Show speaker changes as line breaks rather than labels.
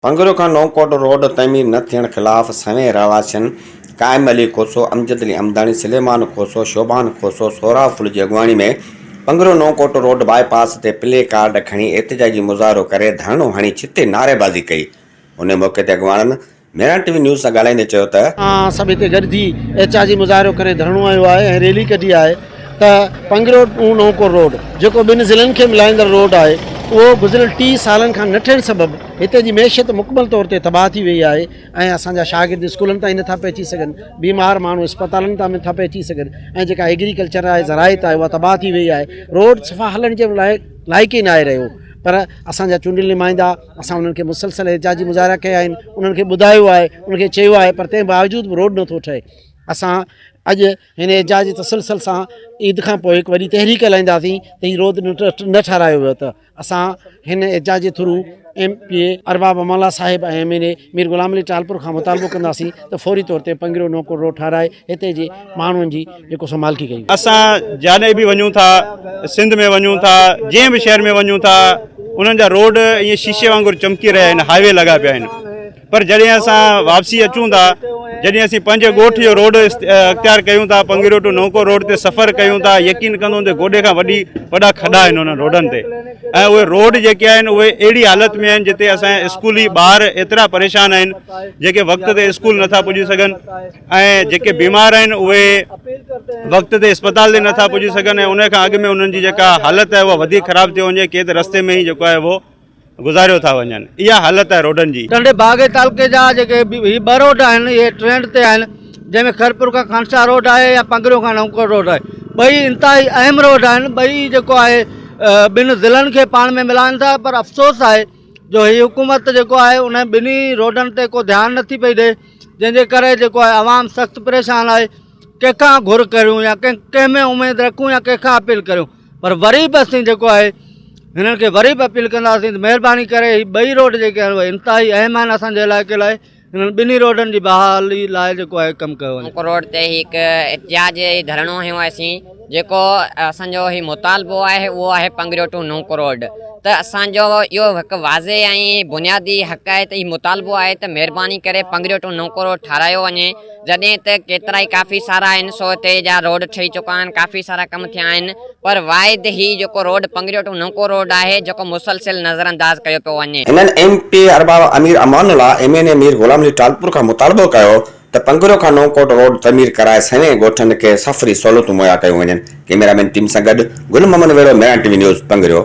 पंगरो का नौकोट रोड तमीर न थियण खिलाफ सवें रहवासियन कायम अली खोसो, अमजद अली अमदानी, सुलेमान खोसो, शोभान खोसो, सोराफुल की अगवाणी में पंगरो नौकोट रोड बाईपास ते प्ले कार्ड खणी एहतजाजी मुज़ाहरो करे धरणो हणी छिते नारेबाज़ी कई। उन मौके ते अगवाणन मेरा टीवी न्यूज़ सां ॻाल्हाईंदे चयो त
सभु हिते गॾिजी एहतजाजी मुज़ाहरो करे धरणो आयो आहे ऐं रैली कढी आहे त पंगरो नौकोट रोड जेको ॿिनि ज़िलनि खे मिलाईंदड़ रोड आहे उहो गुज़िरियल 30 सालनि खां न थियण सबबु हिते जी मैशियत मुकमल तौर ते तबाह थी वई आहे ऐं असांजा शागिर्द स्कूलनि ताईं नथा पहुची सघनि, बीमार माण्हू अस्पतालनि ताईं नथा पहुची सघनि ऐं जेका एग्रीकल्चर आहे, ज़राइत आहे, उहा तबाह थी वई आहे। रोड सफ़ा हलण जे लाइक़ु ई न आहे रहियो। पर असांजा चूंडियल नुमाइंदा असां उन्हनि खे मुसलसल एहतजाजी मुज़ाहिरा कया आहिनि, उन्हनि खे ॿुधायो आहे, उनखे चयो आहे, पर तंहिं बावजूदि बि रोड नथो ठहे। असां अॼु हिन एहतजाजी तसलसल सां ईद खां पोइ हिकु वॾी तहरीक हलाईंदासीं त हीउ रोड न ठारायो वियो। त असां हिन एहतजाज जे थ्रू MPA अरबाब अमला साहिब ऐं MNA मीर ग़ुलाम अली टालपुर खां मुतालबो कंदासीं त फौरी तौर ते पंगरो नौकोट रोड ठाराए हिते जे माण्हुनि जी जेको संभालकी कई।
असां जाने भी वञूं था, सिंध में वञूं था, जंहिं बि शहर में वञूं था, उन्हनि जा रोड ईअं शीशे वांगुरु चमकी रहिया आहिनि, हाईवे लॻा पिया आहिनि। पर जॾहिं असां वापसी अचूं था, जॾहिं असीं पंहिंजे ॻोठ जो रोड इख़्तियार कयूं था, पंगरो टू नौकोट रोड ते सफ़र कयूं था, यकीन कंदो त गोॾे खां वॾा खॾा आहिनि उन्हनि रोडनि ते। ऐं उहे रोड जेके आहिनि उहे अहिड़ी हालत में आहिनि जिते असांजा स्कूली ॿार एतिरा परेशान आहिनि जेके वक़्त ते स्कूल नथा पुॼी सघनि, ऐं जेके बीमार आहिनि उहे वक़्त ते अस्पताल ते नथा पुॼी सघनि, ऐं उन खां अॻु में उन्हनि जी जेका हालत आहे उहा वधीक ख़राब थी वञे, के त रस्ते में ई जेको आहे उहो गुज़ारियो था वञनि। इहा हालत आहे रोडनि जी।
टंडे बागे तालुके जा जेके ॿ रोड आहिनि इहे ट्रेंड ते आहिनि, जंहिंमें खैरपुर खां खानसा रोड आहे या पंगरो खां नौकोट रोड आहे। ॿई इंतिहाई अहम रोड आहिनि, ॿई जेको आहे ॿिनि ज़िलनि खे पाण में मिलाइनि था। पर अफ़सोस आहे जो हीअ हुकूमत जेको आहे उन ॿिन्ही रोडनि ते को ध्यानु नथी पई ॾिए, जंहिंजे करे जेको आहे आवाम सख़्तु परेशान आहे। कंहिंखां घुर करियूं या कंहिंमें उमेदु रखूं या कंहिंखां अपील करियूं, पर वरी बि असीं जेको आहे हिननि खे वरी बि अपील कंदासीं त महिरबानी करे हीअ ॿई रोड जेके आहिनि उहे इंतिहाई अहम आहिनि असांजे इलाइक़े लाइ। हिननि ॿिन्ही रोडनि जी बहाली लाइ जेको आहे कमु कयो वञे।
नौकोट रोड ते हिकु एहतजाज धरणो हयो आहे असीं, जेको असांजो ही मुतालबो आहे उहो आहे पंगरो टू नौकोट रोड। त असांजो इहो हिकु वाज़े ऐं बुनियादी हक़ आहे त हीउ मुतालबो आहे त महिरबानी करे पंगरो टू नौकोट रोड ठारायो वञे। जॾहिं त केतिरा ई काफ़ी सारा आहिनि, सो हिते जा रोड ठही चुका आहिनि, काफ़ी सारा कम थिया आहिनि, पर वाहिद ही जेको रोड पंगरो टू नौकोट रोड आहे जेको मुसलसिल नज़रअंदाज कयो पियो वञे।
हिननि MPA अरबाब अमीर अमानुल्लाह MNA मीर ग़ुलाम अली टालपुर खां मुतालबो कयो त पंगरो खां नौकोट रोड तमीर कराए सवें ॻोठनि खे सफ़री सहूलियतूं मुहैया कयूं वञनि। कैमरामैन टीम सां गॾु गुल मोहम्मद वेड़ो, मेरा टीवी न्यूज़ पंगरो।